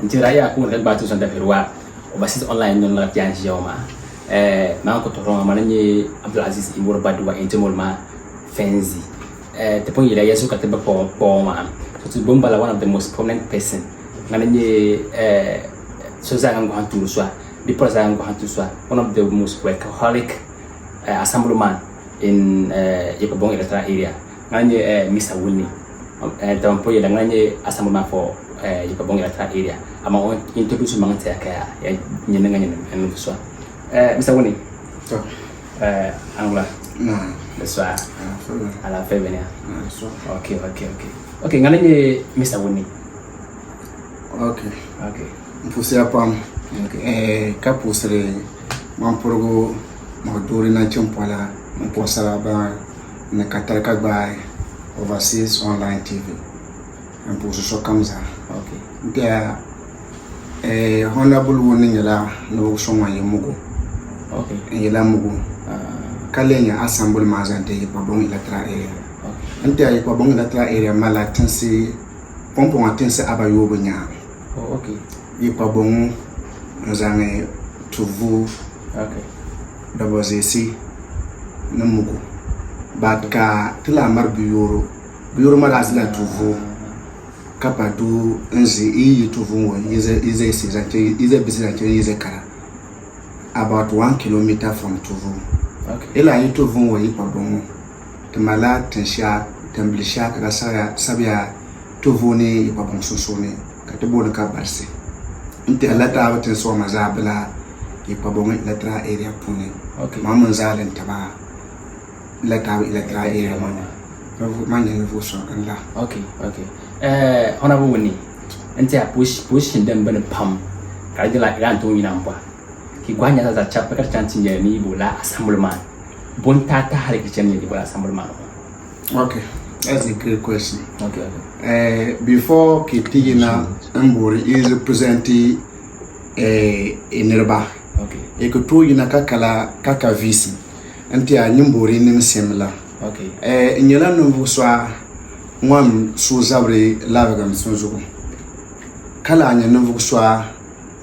Until I have a battle on the Perua, overseas online on La Pianjoma. Manko Toronto, Manani Abdulaziz Imur Badua, Intimulma, Fenzi. The point is, you got the poor man. So to Bombala, one of the most prominent person. Manani Suzanne Guantuswa, because I am Guantuswa, one of the most workaholic assemblyman in Yokobong electoral area. Manani Mr. Winnie. And the employee Langani assemblyman for Yokobong electoral area. I'm going to introduce Mangaka and so. Mr. Winnie. Angla. No. That's why. I love February. Okay, ngani Mr. Winnie. Okay. Mpusia pam. Kapusre mamporogo magduri na chumpala mposala ba na kataraka ba overseas online TV. Mpuso so kamza. Okay. There honorable warning yala no soma yemugo. Okay. Yala mugo. Kalenya assemble mazante yipabong electoral area. Ante yipabong electoral area mala tensi pompo atense abayobo nya. Oh, okay. Yipabong nzange tuvu. Okay. Dabozesi namugo. Badka tila mar biyoro mala asla tuvu. Kapadu nzi tuvu ize business ize kara. About 1 kilometer from Tuvu. Okay. Ila Tuvu wa yipabongo. Temala tensha temblisha kaka sabia Tuvu ni yipabongo susuni. Katibu na kabarsi. Inti alata abatin so mazabla yipabongo electoral area pune. Okay. Mama nzale ntaba electoral area mana. Manje nvuso kanla. Okay. Honorable Winnie. Ante a push them ben pam. Kadila iran to minamba. Kigwanya za chapa kata chanting ni bola assemblyman. Bontata hari kicheni ni bola assemblyman. Okay. That's a great question. Okay. Before Kitigina Mburi is representing Nerba. Okay. Ekutu yina kaka visi. Anti a Nyumburi nim similar. Okay. Inyela nuvuswa ngwam suzabre lavagam sunzugu. Kala anya nuvuswa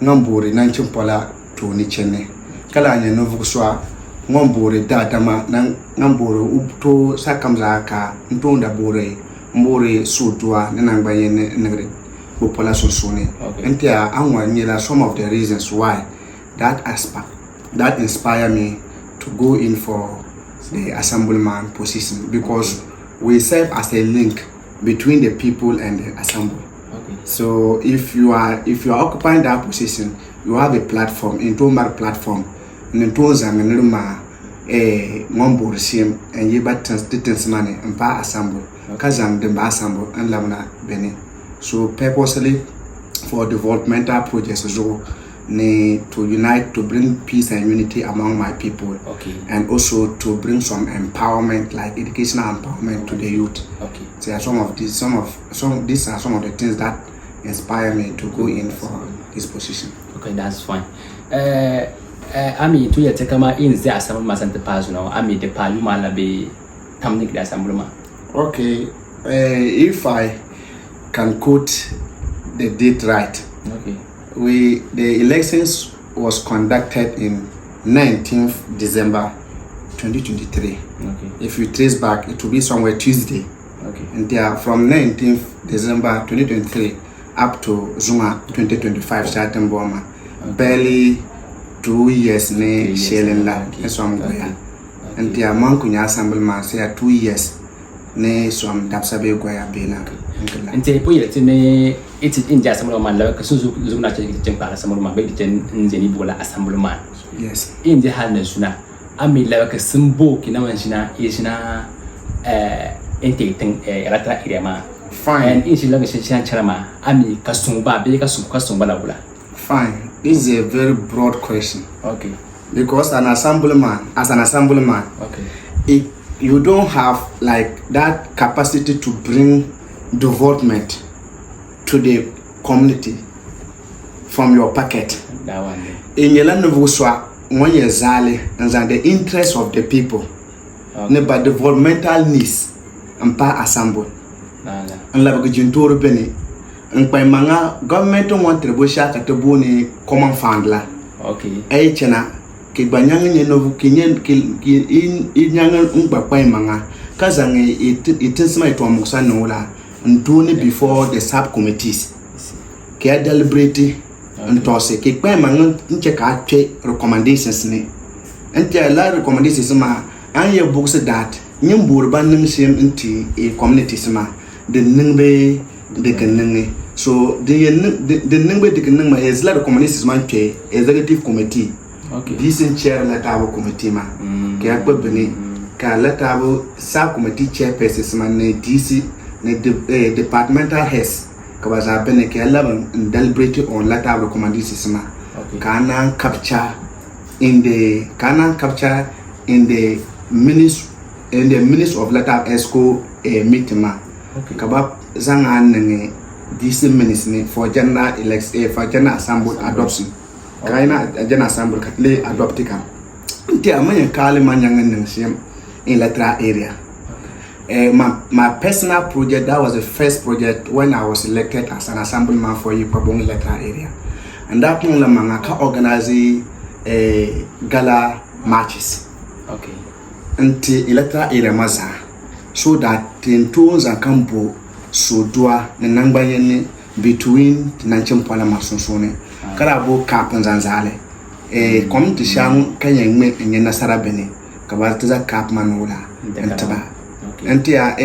ngamburi nanchimpola Tony Chene. Kala anya nuvuswa ngamburi dadama ngamburi upto sakamza ka ntonda bore mbore sudwa nanangbaye negre bopola sosone. Entia anwa nyela some of the reasons why that inspire me to go in for the assemblyman position, because we serve as a link between the people and the assembly. Okay. So if you are occupying that position, you have a platform, into my platform, and ngombo sim and ye distance money and pa assembly. Kazam the assembly and lamna bene. So purposely for developmental projects to unite, to bring peace and unity among my people. Okay. And also to bring some empowerment, like educational empowerment to the youth. Okay. So these are some of the things that inspire me to go in for this position. Okay, that's fine. Ami to ya tekama in the assembly masante personal. Ami the paluma la be tamnik the assembly. Okay. If I can quote the date right. Okay. The elections was conducted in 19th December 2023. Okay. If you trace back, it will be somewhere Tuesday. Okay. And they are from 19th December 2023 up to Zuma 2025 starting Boma. Barely 2 years ne Shelen la. That's what I'm going. And they are Mankunya Assemblyman say 2 years ne some Dapsabe Goya Bela. Nte po yele tene iti inja assemblyman la kasuzu zuna chempa assemblyman be nzeni bola assemblyman. Yes. Inja hal na suna ami la ka simbo kina manjina yesina intake electoral area ma. Fine. And inji la ngishin charama ami kasumba be kasumba la bula. Fine. This is a very broad question. Okay. Because as an assemblyman, okay, you don't have like that capacity to bring development to the community from your pocket. That one. In Yelanuvuswa, when you zale and the interest of the people, but developmental needs and pa assemble. And la bugintoro bene nkpa manga government want trebosha kateboni common fund la okay chena ke gbanyang nye novu kinyen ki nyanga nkpa pa manga kazange itensma to amuksa no la ntuni before the subcommittees ke deliberate ntose ke pa manga nche ka twe recommendations ni ente la recommendations ma anye books that nyimbur ban ning sim inti e communities ma de ningbe de kenenge so the ningbe de kenenge is la recommendations man twe executive committee okay this in chair la table committee ma ke akpa beni ka la table sub committee chairperson man ne DC ne departmental heads ka baza bene ke la deliberate on la table recommendations ma kana capture in the minutes of letter ESCO meeting ma kaba zanga nenge this minutes ni for general election for general assembly adoption kaina general assembly katle adopt ka nti amanya kale manyanga nenge in lateral area my personal project, that was the first project when I was elected as an assemblyman for Yipabong lateral area, and that one la manga organize gala marches okay until electoral area maza so that tentos and campo so doa nangba yene between Nanchem Palama Sonsone Karabo Cap and Zanzale come to Shang Kanya Nyena Sarabene Kabartaza Cap Manola and Taba Antia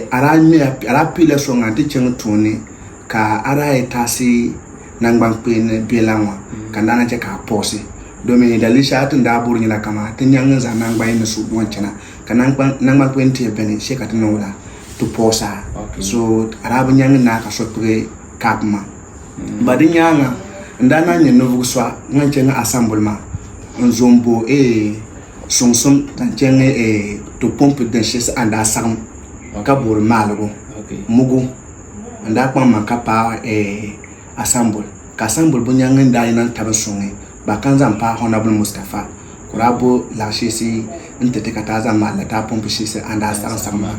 Arapila song and teaching Tony Ka Ara Tasi Nangbang Pin Bielangwa Kandana Jaka Posi Domi Dalisha and Dabur in la Kama, 10 young and Nangba in the soup one china, Kanangba 20 penny, shake at Nola to Posa. So Arabian young Naka shot play Capma. But in Yanga, and Dana Novuswa, Nanchanga Assemblement, on Zombo Sum Tanchanga to pump the shis and Assam Kabur Malago, Mugu, and that one Makapa assemble. Kasambul Bunyang and Diana Tabasungi. Bakanza mpa Honorable Mustafa kurabo la shisi ntetekataza malata pompe shisi understand sama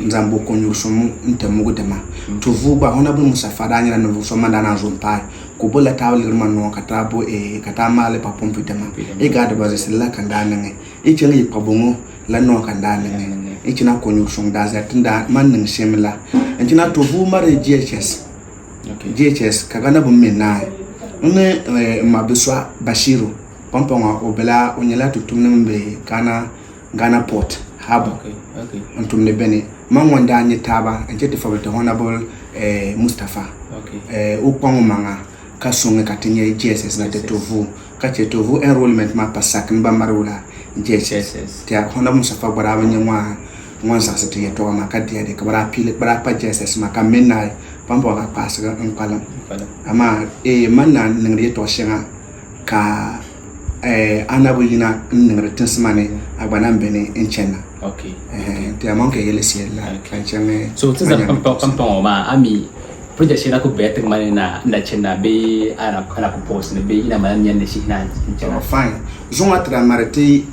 nzambo konyusumu ntemugo dema tuvuba Honorable Mustafa danyira novusoma ndana zompa kubola tawli mano katabo katama le pa pompe dema gade bazisila kandanenge ichele pabongo la no kandanenge ichina konyusum daza tinda manning shemla enchina tuvu mare GHS kagana bumena une mabuswa Bashiru pomponga obela onyela tutumnembe Ghana port harbor okay antumne bene mangwanda nyitaba enjete favorite Honorable Mustafa ukwangu manga kasonge katinye GSS na tetovu kachetovu enrollment mapa saknba marula GSS tia Honorable Mustafa baraba nyamwa mwanza sati yeto makadi ade kabara pile bara pa GSS makamena pampo ka pasga npalam ama manna ngri to shenga ka anabulina ngri tensmane abana mbene enchena okay te amanke yele siela kanchame so tsa pampo ma ami project shena ko betek mane na chena be ana ko post ne be ina mananya ne shi na enchena fine zonga tra marati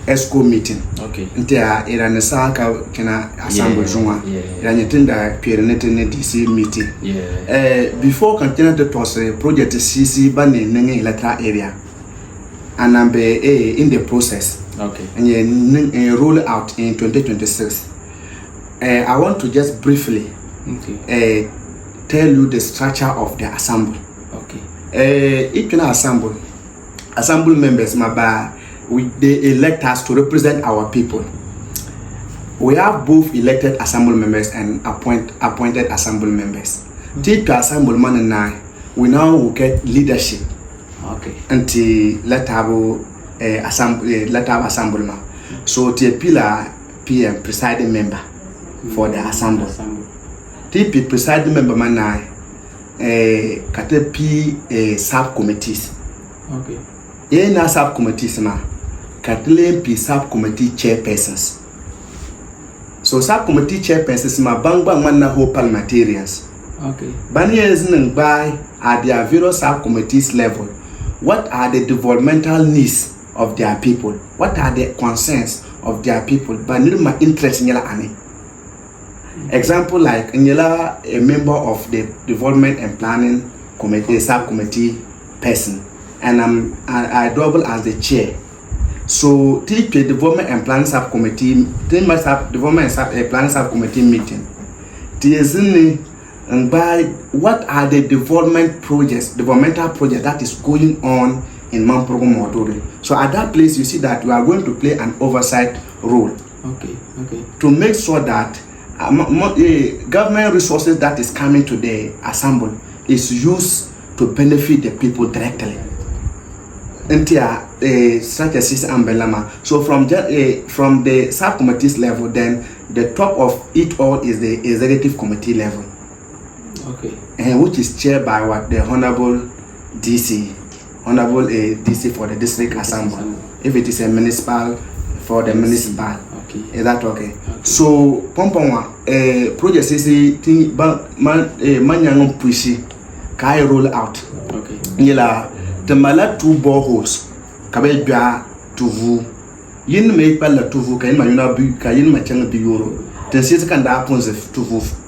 ESCO meeting. Okay. Ntia irane saka kena assemble zonga. Irane tinda pierenete ne DC meeting. Before continue to toss project CC bane nenge electoral area. Anambe in the process. Okay. And you roll out in 2026. I want to just briefly tell you the structure of the assembly. Okay. Each assembly members maba they elect us to represent our people. We have both elected assembly members and appointed assembly members. Take the assemblyman and I, we now will get leadership. Okay. Until let have assemblyman. So the pillar PM presiding member for the assembly. TP presiding member man I P subcommittees. Okay. In subcommittees ma. Katlin P subcommittee chairpersons. So subcommittee chairpersons ma bang manna whole parliamentarians. Okay. Baniers by at their various subcommittees level. What are the developmental needs of their people? What are the concerns of their people? Banilma interest in yala ani. Example like Nyela, a member of the development and planning committee, subcommittee person, and I double as the chair. So take the development and planning subcommittee, development and planning subcommittee meeting. And by what are the developmental projects that is going on in Mamprogo Modori. So at that place, you see that we are going to play an oversight role. Okay. To make sure that government resources that is coming to the assembly is used to benefit the people directly. Such a system and so from the subcommittees level, then the top of it all is the executive committee level. Okay. And which is chaired by the honorable DC for the district assembly. If it is a municipal, for the municipal. Okay. Is that okay? So Pompon project is man pussy kai roll out. Okay. Yela the mala 2 boreholes kabejwa tuvu yin me pala tuvu kayin mayuna bi kayin machang bi yoro the city kan da ponze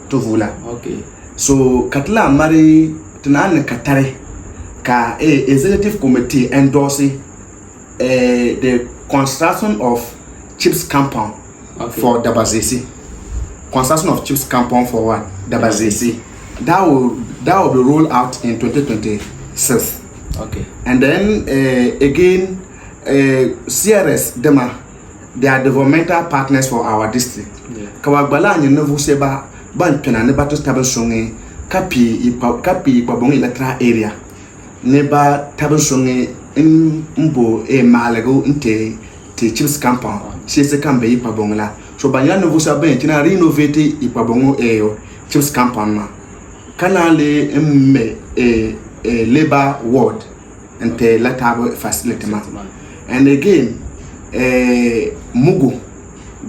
tuvu la. Okay. So katla mari tunan katare ka executive committee endorse the construction of chips compound for Dabazesi. Construction of chips compound for what? Dabazesi. That will be rolled out in 2026. Okay. And then again, CRS Dema, they are developmental partners for our district. Kawagbala and Novu Seba, Banpena, Nebato Tabasonge, Kapi Babongi Latra area. Neba Tabasonge in Mbo Malago inte chips compound. She's a cambe Ipabongla. So Banyan Novu Saba, Tina renovate Ipabongo chips compound. Kanale labor ward and the lateral facility. And again, Mugu,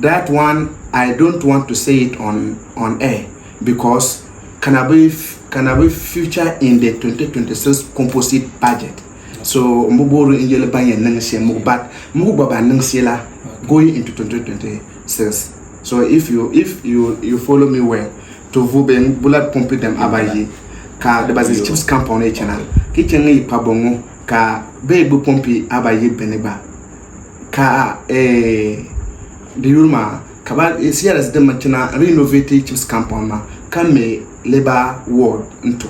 that one I don't want to say it on air because can I be future in the 2026 composite budget. So Mugu in Yelebanya Nangsia Mubat Mugaba Nangsila going into 2026. So if you follow me well, to Vuben bullet pump them abayi ka the basis chips compound channel kitchen yi pabongo ka bebu pompi abayi beneba ka the yuma ka ba CRS de machina renovate chips compound ma kan me labor ward into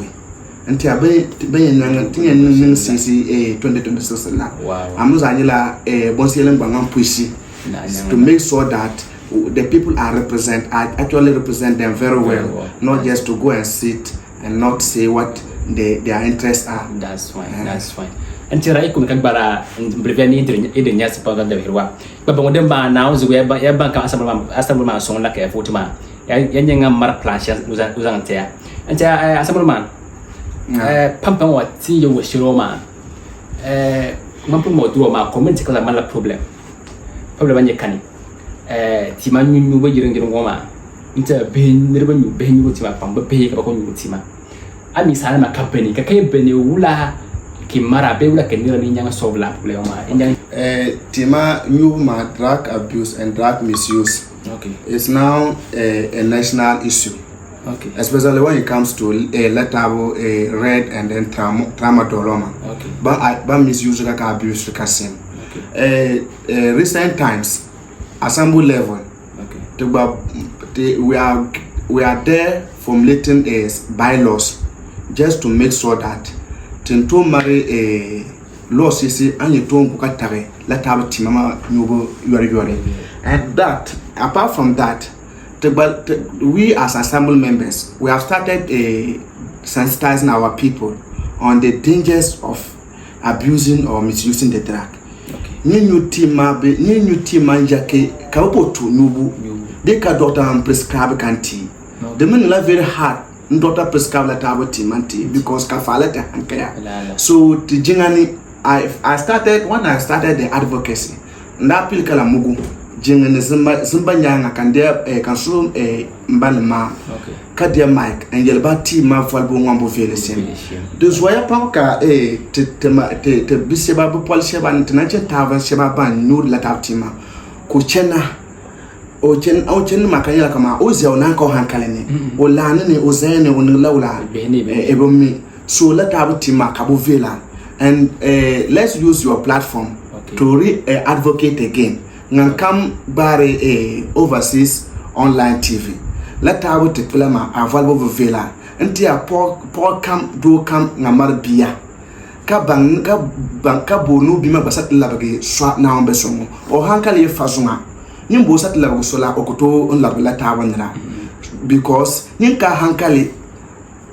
nti abe nyanga tinya nin sisi 2026 la amuza nyila bonsiele ngbangan pushi to make sure that the people I actually represent them very well, not just to go and sit and not say what their interests are. That's fine. That's fine. And tira ikum kagbara breveni into nyas pa da hirwa. Ba bonde ba na uzu ya banka asambul man son la ka fotima. Ya nyanga mar planche uzan tia. Anta asambul man pampan wa ti yo shiro man. Mampu mo duro ma comment kala mala problem anye kani. Tima nyu ba yirin ngoma inta ben nirba nyu ben nyu tima pamba be ka ko nyu tima ami sana ma company ka kay bene wula ki mara be wula kenira ni nyanga solve la problem ma tima nyu ma drug abuse and drug misuse. Okay. It's now a national issue. Okay. Especially when it comes to letabo red and then tramadoloma. Okay. But misuse ka abuse ka same. Okay. Recent times assembly level, okay, we are there formulating bylaws just to make sure that to marry a law sisi and you don't go katare let have timama nyugo yori and that apart from that we as assembly members we have started sensitizing our people on the dangers of abusing or misusing the drug. New team jake kaboto nubu they ka doctor prescribe kanti the men la very hard doctor prescribe la tabo timanti because ka falata hankaya. So the jingani I started the advocacy nda pil kala mugu jingani zimba nyanga kande kansu mbalma kadia mic and yelba team ma falbo ngombo velesen de zoya panka te biseba bu pol sheba ntinache tavan sheba ban nur la tabtima ko chena o chen makanya kama o zia ona ko hankale ni o la ne o zene o lawla ebomi so let our team makabo vela and let's use your platform to advocate again ngan kam bare overseas online TV let our te plama available vela nti a por kam do kam ngamar bia ka bonu bi ma basat labage swa na on besomo o hankale ye fasuma nim bo sat labago sola okoto on labala tawanra because nin ka hankale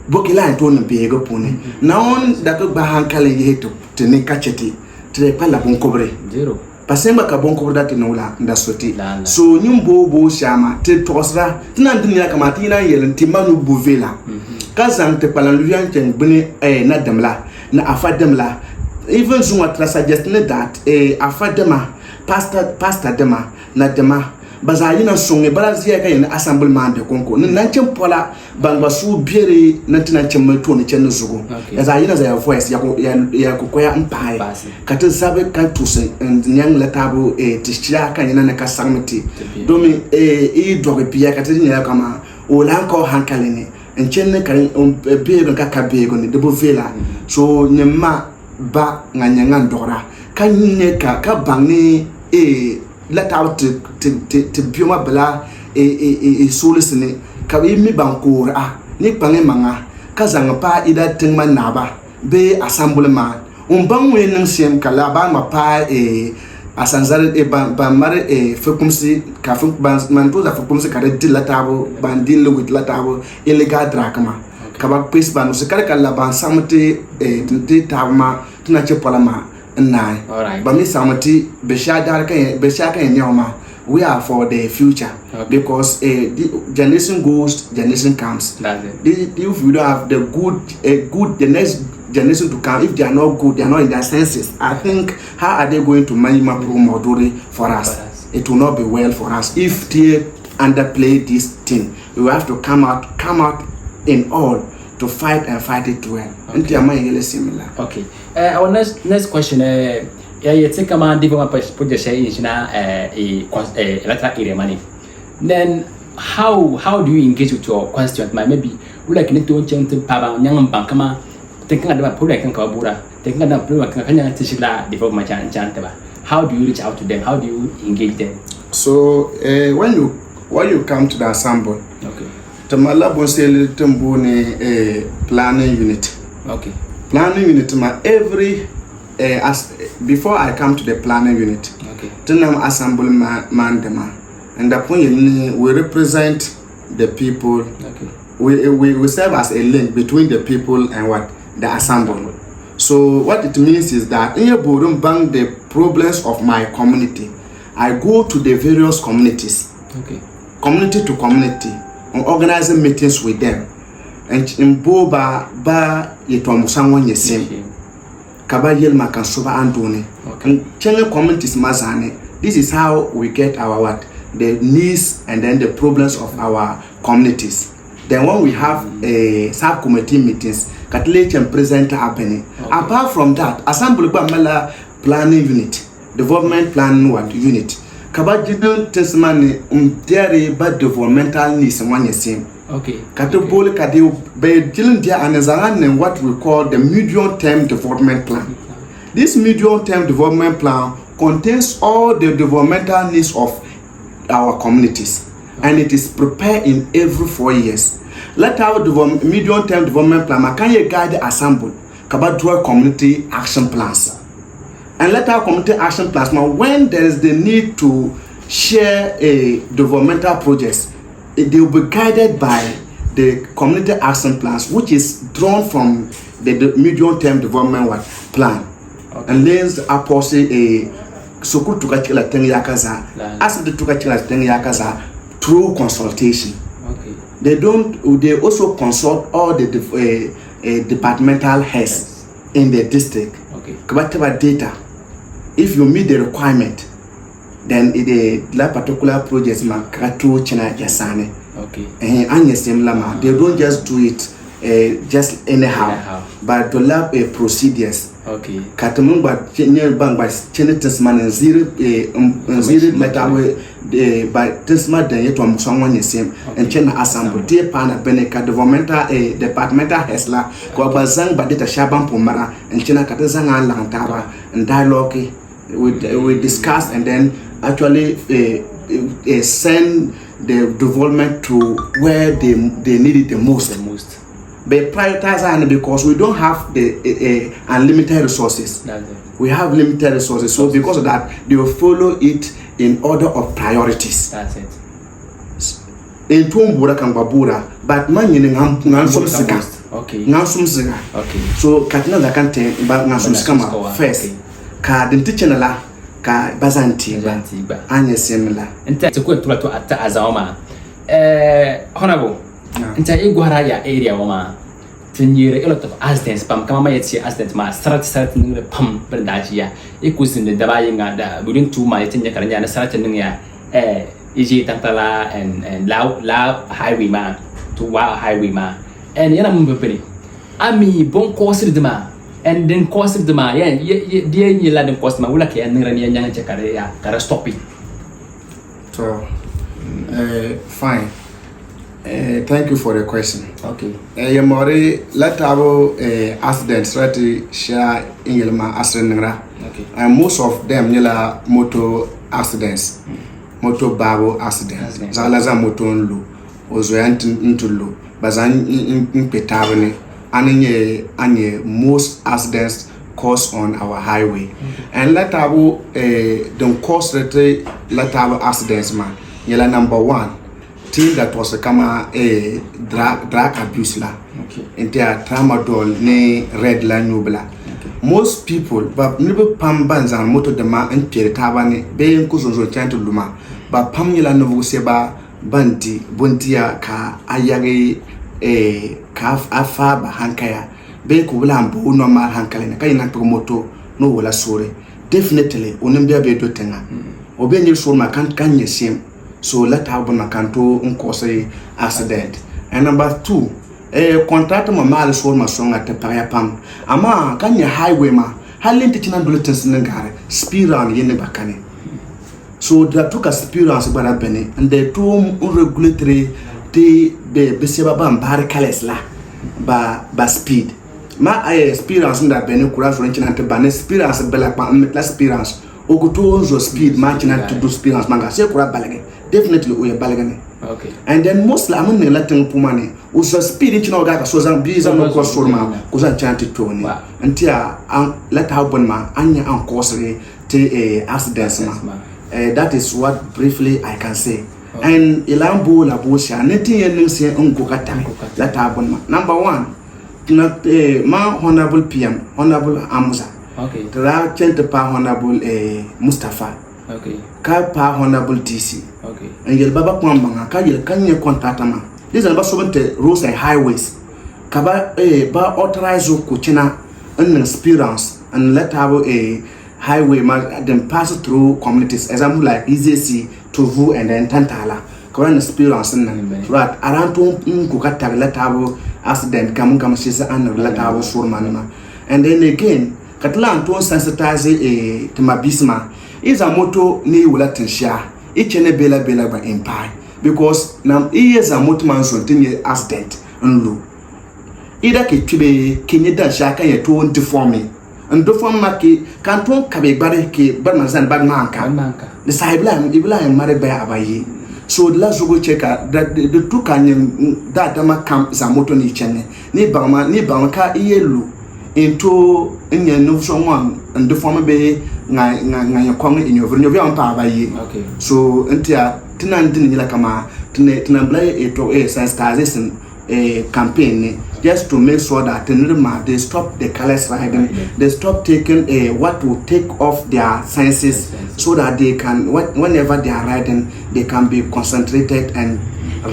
bokila to no be go pone na on da ko ba hankale ye to tene kacheti tre pala bon kobre zero pasemba ka bon kobre dati no la nda soti so nim bo shama te tosra tinan dunya kama tina yelen timanu bovela ka zante pala luyan chen bune na demla na afademla even zuma tra suggest that afadema pastor dema na dema bazayi na songe barazia ka yin assemblement de konko nan cin pola bangba su biere nan tinan cin mai to ne cin zugo bazayi na za voice ya ko koya mpai katin sabe kan to se nyang la tabo tishia kan yin na ka samti domi doge biya katin ya kama o lan ko hankale ne en cin ne kan biere ka biego ne de bo vela so nyema ba nganyangan dora kan ne ka bangne let out to bioma bla solusine ka mi banko ni pange manga ka zanga pa ida tingma naba be assemblement bangwe nang siem kala ba ma pa asanzare ba mare fekumsi ka fuk man to da fekumsi ka de latabo bandin le with latabo illegal drakama ka ba pes ba no se kala ban samte de tawma tuna che polama nine. Alright. But Miss Samati, Beshaka and Yoma, we are for the future because the generation goes, generation comes. That's it. If we don't have the good, the next generation to come, if they are not good, they are not in their senses. I think how are they going to manima pro moduri for us? It will not be well for us if they underplay this thing. We will have to come out in all to fight it well. Okay. Similar. Okay. Our next question you take a man develop project in electoral area money. Then how do you engage with your constituent? Maybe we like need to change to Paba Yang Bankama, taking about project and Kabura, taking about project and Tishila development chantaba. How do you reach out to them? How do you engage them? So when you come to the assembly, okay. Tamala Bonsel Tumbune planning unit. Okay. Planning unit every before I come to the planning unit. Okay. Then assembly man dema. And the point we represent the people. Okay. We serve as a link between the people and what the assembly. So what it means is that in Borum bang the problems of my community, I go to the various communities. Okay. Community to community. Organizing meetings with them and in boba ba yetomusangwa nyesem kaba yelma kan soba andone and channel communities mazane. This is how we get our the needs and then the problems of our communities. Then when we have a subcommittee meetings Catholic and present happening. Apart from that, assembly mala planning unit, development planning unit kabajidon tesmani dere ba developmental needs one same. Okay. Katobole kade be jilin dia anazanga what we call the medium term development plan. This medium term development plan contains all the developmental needs of our communities and it is prepared in every 4 years. Let our medium term development plan makanye guide assemble kabadwa community action plans. And let our community action plans now when there is the need to share a developmental projects, they will be guided by the community action plans which is drawn from the medium term development plan. Okay. And lens apostle a sukuru tukachila tengi yakaza as the tukachila tengi yakaza through consultation. Okay. They also consult all the departmental heads in the district. Okay. Whatever data. If you meet the requirement, then that particular project makatu china jasane. Okay. And they don't just do it just anyhow. But to love procedures. Okay. Katamun ba near bank by Chinese man and zero letter by this man then yet one someone is same and China assemble dear pana beneca developmental departmental hesla Kwabazang Badita Shaban Pomara and China Katazanga Lantaba and dialogue we discuss and then actually send the development to where they need it the most. But prioritize because we don't have the unlimited resources. We have limited resources, so because of that, they will follow it in order of priorities. That's it. In Tumbura Kambabura, but man in Nansum Sika. Okay. Nansum Sika. Okay. So Katina the Kante, but Nansum Skama first. Ka Dintichanala, Ka Bazanti, Anya Semila. And to go to Azama. Honorable. Inta igwara ya area wama tinyere a lot of accidents pam kama mayeti accident ma start ningle pam bendaji ya ikusin de dabayi ngada within 2 miles tinya karanya na start ning ya iji tantala and la highway ma to wa highway ma and yana mbebere ami bon course de ma and then course de ma ya dia ni la den course ma wala ke ningra ni nyanga chekare ya kara stop it. So fine. Thank you for the question. Okay. Yamori letabo accidents right share in Yelma accident. Okay. And most of them yela motor accidents. Motor babo accidents. Zalaza motor nlu. Ozoyant into lu. Bazan in petabene. Anye most accidents cause on our highway. And letabo don't cause letabo accidents man. Yela number 1. Thing that was kama drug abuse la. Okay. Into tramadol ne red la nubla. Most people but nibe pam banza moto de ma empire tabane be nkuzo chanto luma ba pam yela novu seba bandi bontia ka ayage ka afa ba hankaya be kubula mbu no ma hankale na kayina to moto no wala sore definitely onimbia be do tenga obe nyir so ma kan yesem. So let have one canto cause accident. And number 2, contract my mal so my song at the pam. Ama can your highway ma halin teaching bulletins nangare speed on yen bakane. So that took a experience about Benny and the 2 regulatory the beseba bam barricades la ba speed. Ma experience in that Benny could have reaching at the ban experience bella experience. Oguto speed matching to do experience manga say kura balage. Definitely we are balagane. Okay. And then most lamun ne latin pumane usa speed in chinoga ka so zan biza no cross forma kuza chanti toni antia let how bon ma anya an cause te accidents ma. That is what briefly I can say. Okay. And ilambo la bosha neti yen se unko kata let how bon ma. Number 1 not ma honorable PM honorable Amusa. Okay. Tra chente pa honorable Mustafa. Okay. Ka pa honorable DC. Okay. And yel baba kwamba ka yel kanye kontatama. These are the roads and highways. Kaba ba authorize ku china an experience and let have a highway then pass through communities. Example like EZC, Tovu and then Tantala. Current experience and right around ku kata let have accident kam shisa and let have surmanima. And then again Katlan to sensitize timabisma is a motto ni wulatin sha each and bela by empire because nam is a moto man so tin accident nlu ida ke tube kinye dan sha kan ye to deforming and deform maki kan to kabe bare ke barman san bad manka the saibla ibla mare ba abayi so the last go check that the two kan that ma kam za moto ni chene ni ba ka iyelu into in no someone and the former bay nga kwang in your pa ba yi. Okay. So entia tinan din la kama tinan blay to sensitization campaign just to make sure that they stop the careless riding, they stop taking what will take off their senses so that they can whenever they are riding they can be concentrated and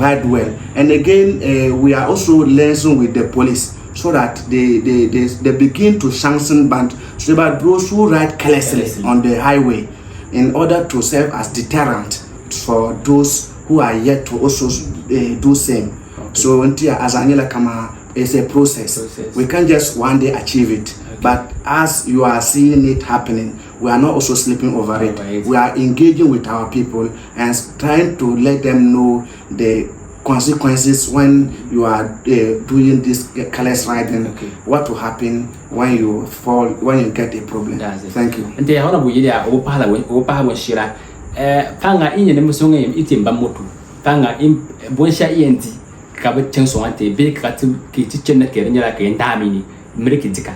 ride well. And again we are also liaising with the police so that they begin to sanction band so that those who ride carelessly on the highway in order to serve as deterrent for those who are yet to also do same. Okay. So until as Anila Kama It's a process. We can't just one day achieve it. But as you are seeing it happening, we are not also sleeping over it. We are engaging with our people and trying to let them know the consequences when you are doing this careless riding. What will happen when you fall, when you get a problem. Thank you. And they are honorable year Opa Shira. Panga in the Musung eating Bamotu. Panga in Bonsha ENT. Kabet Chenswante, big kitchen Kenya Damini, Merikizika.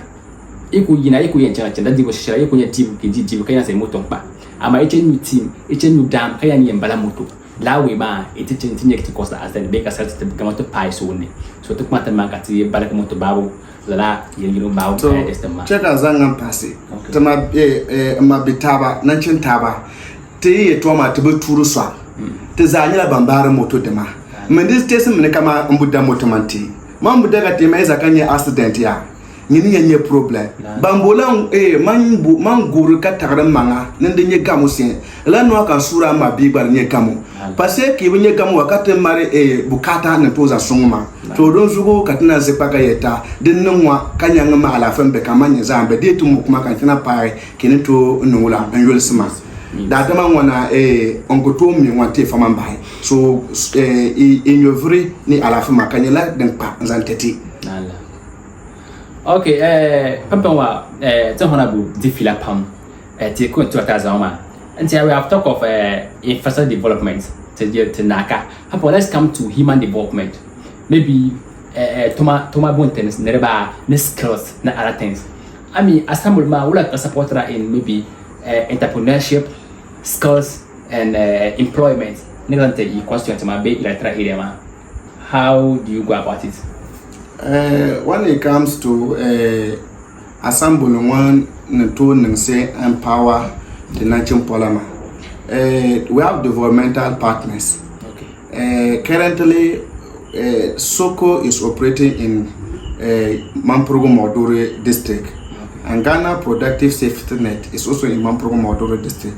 Iku in church and that was Shira, you could team Kaya say Motompa. Am I team, new dam, Kayani and Balamutu. Lawi ma, it's a to cost as the baker says to become to pie soon. So took Matamaka, Balamoto Babu, La, Bow, check as Zangam Passy. Tama Mabitaba, Nanchin Taba, Te Toma to be Turuswa, Tezania Bambara Moto Dema. Mendis Tessim Nekama Umbuda Motomanti. Mambudaga Temeza Kanya accident ya. Nini problem. Bambola manguru katagram manga nende nye gamu sen. La no kan sura ma biba nye gamu. Parce que nye gamu wakati mare bukata ne toza songma. To don zugo katina zepaka yeta den nwa kanya ngama ala fembe kama nye zambe de tu mukuma kantina pare kene to nula anjol sma. Da dama wana ongoto mi wante fama mbai. So inyovri ni ala fema kanya la den pa nzanteti. Okay, Pampa, Honorable Diffila Pam, Tiku to Atazama. And here we have talk of infrastructure development to Naka. Let's come to human development. Maybe Toma Buntens, Nereba, skills, na other things. I mean, as some would like a supporter in maybe entrepreneurship, skills, and employment. Negante question to my big letter area. How do you go about it? When it comes to assemble one and say empower the nation Polama, we have developmental partners. Currently, Soko is operating in Mamprogo Modore district, and Ghana Productive Safety Net is also in Mamprogo Modore district.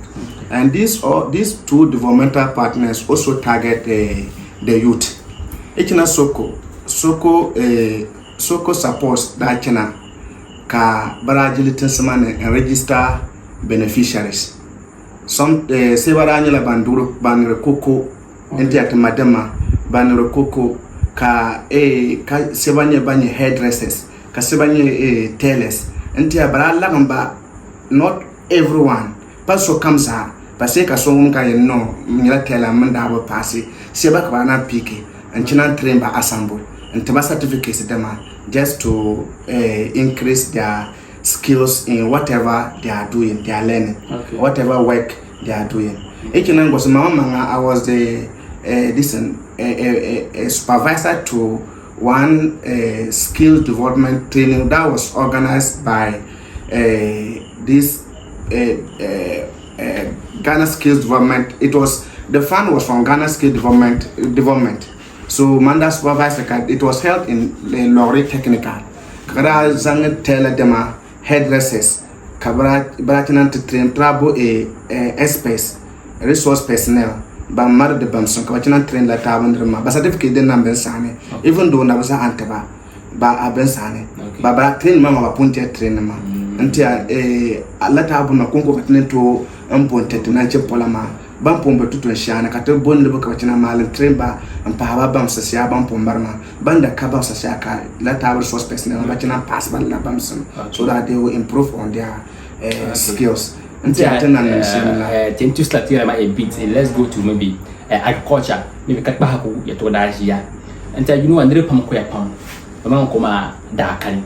And these two developmental partners also target the youth. Echina Soko supports that channel ka barajili tensemane and register beneficiaries. Some sebaranyela banduro banire koko enti madema banire koko ka sebanye banye hairdressers ka sebanye tailors enti barala ngamba not everyone paso kamza pase ka songa no nyela tailor manda ba pase sebaka bana piki and china train ba assemble and to certificates them just to increase their skills in whatever they are doing, they are learning, whatever work they are doing. I was the supervisor to one skill development training that was organized by this Ghana Skills Development. The fund was from Ghana Skills Development. So Manda supervisor, it was held in the Lorry Technical. Kara zang tell them hairdressers, kabra baratinant train trabo space resource personnel. Ba mar de bamson kabatinan train la tabandrema. Ba certificate den number sane. Even though na basa anteba ba abensane. Ba ba train mama ba punte train ma. Antia la tabu na konko katinen to amponte na chepolama. Bampombe tutu nshana kate bonde boka wachina mali tremba mpahaba bamsasya bampombarma banda kaba sasya let our resource personnel wachina pass bala bamsum so that they will improve on their skills. To start here a bit, let's go to maybe agriculture. Maybe katbahaku ya to dajia. And you know andre pam koya pam. Pam koma dakani.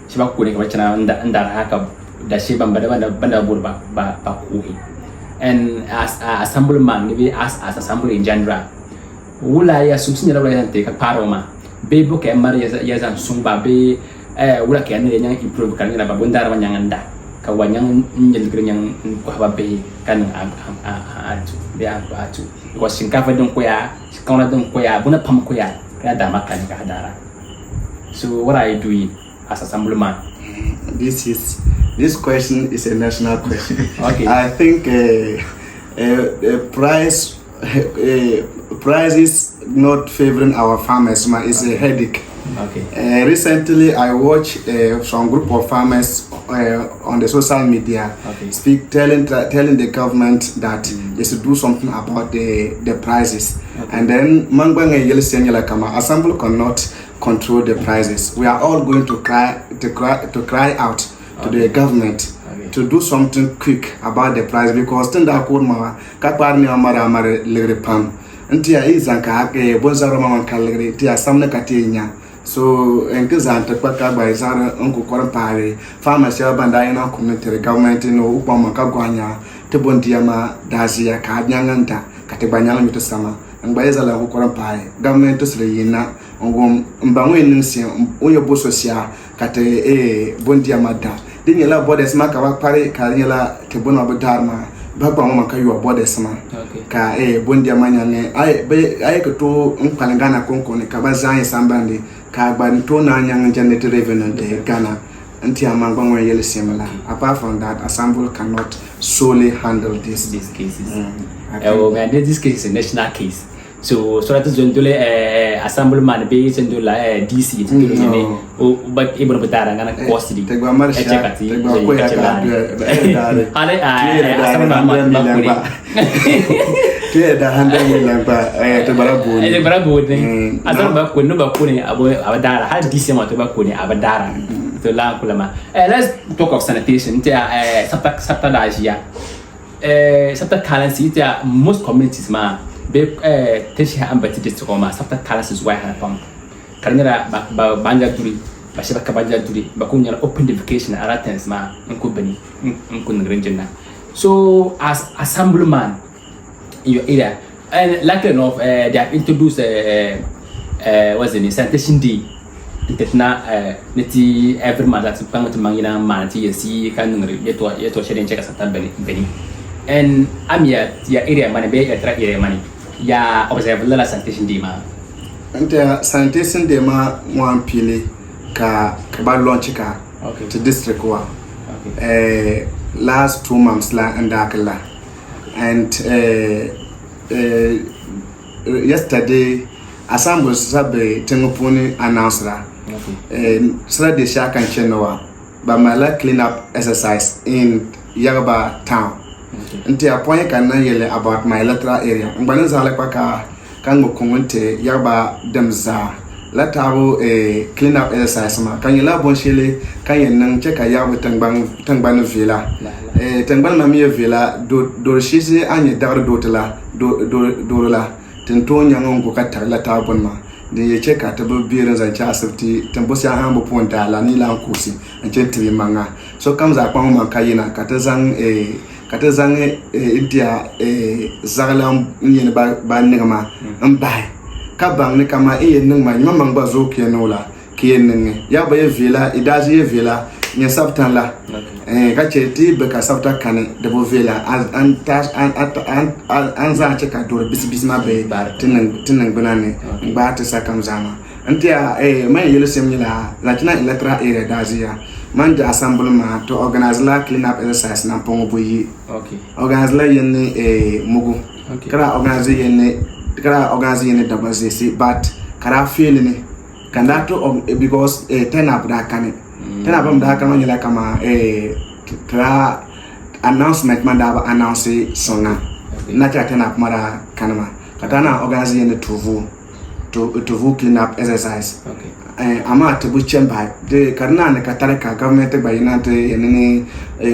Shiba kule wachina ndara haka da shiba banda burba ba kuhi. And as assemblyman, maybe as assembly in general, wula ya sumsinya la wala take paroma be book e mari ya zan sumba be wula ke ne yang improve kan na babundar wanyanga ka wanyang nyel yang ko ba be kan atu be atu ko sinkafa don ko ya kauna don ko ya buna pam ko ya da makan ka dara. So what are you doing as assemblyman? This question is a national question. Okay. I think price is not favoring our farmers. It's a headache. Okay. Recently, I watched some group of farmers on the social media speak, telling the government that they should do something about the prices. And then Mangbang and Yelisian Kama Assembly cannot control the prices. We are all going to cry out to the government to do something quick about the price, because tenda kurma kaparni amara legre pam ntia izanka bonzaro mama kallegre tia samna katinya. So enkizanta kwaka ba izara onko korampare farmers ya banda ina community government no upama kagwanya tebondia ma dazia ka nyanganta katebanyala mito sama ngbayeza la korampare government sele yina ngom mbangwe ninsi onye bososia kate bondia mada dinye la borders ma ka pare ka nyela tebona bodarma bagba mama ka yo borders ma ka bondia manyane ay ko to mpalangana konko ne ka bazanye sambande ka gbanto na nyang generate revenue de Ghana anti amangwa yele simila. Apart from that, Assembly cannot solely handle these cases. This case is a national case. So that is jondole Assembly man be jondole DC jondole but ibro betara ngana costly tegwa marsha tegwa ko ya ka Assembly man Tuya da 100 million ba to barabu ne barabu ne azar ba ko no ba ko ne abadara har DC ma to ba ko ne abadara to la kulama. Let's talk of sanitation. Sabta da Asia. Sabta currency most communities ma be teshi ambati district ma sabta currency is why hanapam karnira ba banja duri ba shi ba banja duri ba kunya open defecation aratens ma nko bani nko ngrenjena. So as assemblyman in your area, and likely enough they have introduced what's the name, sanitation day that na neti every month that's pang to mangina manti yesi kan yeto sharing check satan beni and amia ya area money be attract area money ya observe la sanitation day ma ante sanitation day ma one pile ka ba launch ka to district wa last 2 months la andakala. And yesterday, Assembly Sabe Tengopuni announced that Saturday Shaka and Chenoa, Bamala cleanup exercise in Yaraba town. Until a point can yell about my electoral area. Banazala Paka Kango Kumunte Yaraba Demza. Let a cleanup exercise. Can you love Bonchile? Can you check a yard with Tangbano Villa? Tangbano Mamia Villa, do she say any daughter Dorola, Tenton Yang Gokata, Lata Bonma. The check at table beers and chas of tea, Temposia Hambo Ponta, Lanila Kusi, and Gently Manga. So comes a Pama Kayina, Katazang India, Zagalam Indian by Negama, and by. Kabang ni kama nung ma nyamang bazo kienola kienenge ya ba villa idaji villa nya sabtan la ka cheti be ka sabta kane de bo villa an za cheka do bis ma be tinan banane ba ta sakam zama antia man yele semnyila latina electoral area dazia man the assembly ma to organize la clean up exercise na pongo boyi organize la yene mugu kara organize yene dabazesi but kara feeling kandato because turn up da kane turn up da kama nyela kama kra announcement mandaba announce sona na cha turn up mara kanama katana organize yene to clean up exercise ama tebu chemba de karna ne katareka government ba yinate yenene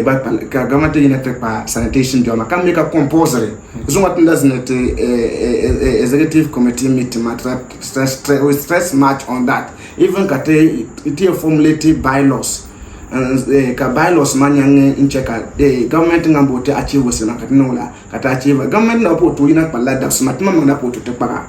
ba government yinate pa sanitation do ma kan make a compulsory so what does not executive committee meeting matter stress much on that even kate it formulated bylaws ka bylaws manyang in check government ngambo te achieve sina katinola kata achieve government na poto yina pa ladder smart mama na poto te para